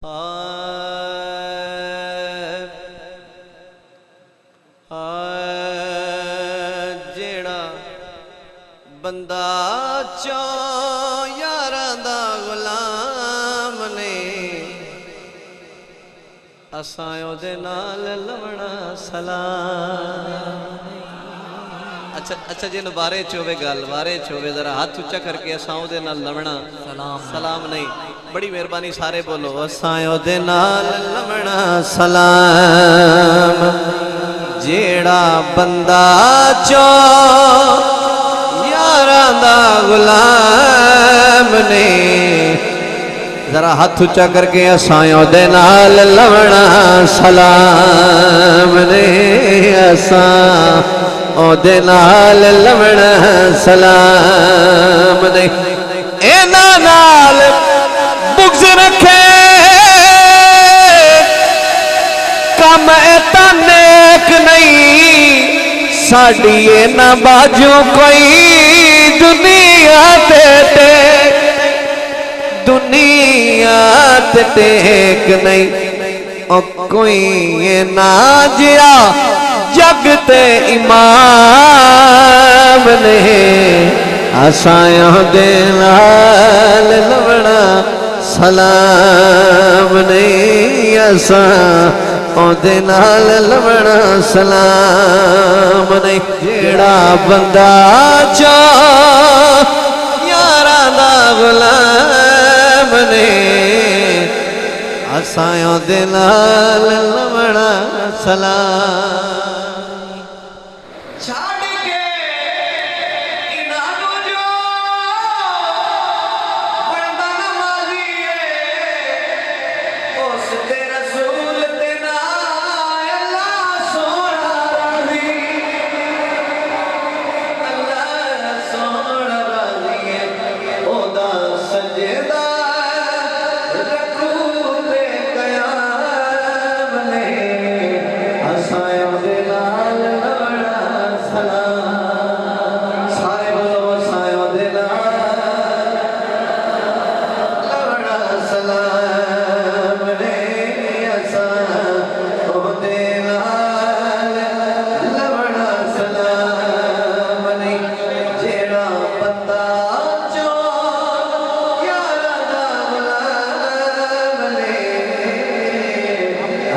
जेड़ा बंदा चो यारां दा गुलाम ने असां ओदे नाल लवणा सलाम। अच्छा जिन बारे च होवे गल बारे च होवे जरा हाथ उच्चा करके असां ओदे नाल लवणा सलाम नहीं। बड़ी मेहरबानी सारे बोलो असां ओदे नाल लवणा सलाम। जेड़ा बंदा चो यारां दा गुलाम ने जरा हाथ उच्चा करके असां ओदे नाल लवणा सलाम ने। असां ओदे नाल लवणा सलाम ने। इन्हां नाल बुग़्ज़ रखे कम एता नेक नहीं साड़ी ना बाजू कोई दुनिया ते टेक नहीं ओ कोई ना जिया जग ते इमाम ने। असां दे नाल लवणा सलाम नहीं। असां ओदे नाल लवणा सलाम नहीं। जेड़ा बंदा चो यारां दा गुलाम ने असां ओदे नाल लवणा सलाम।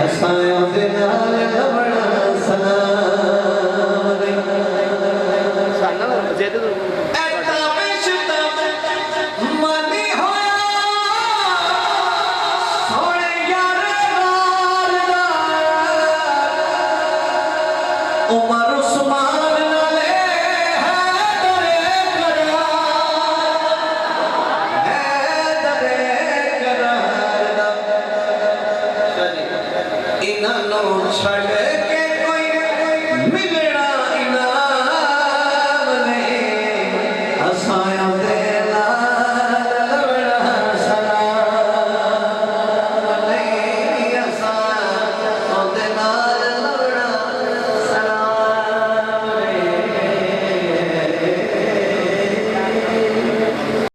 Assalamu alaikum.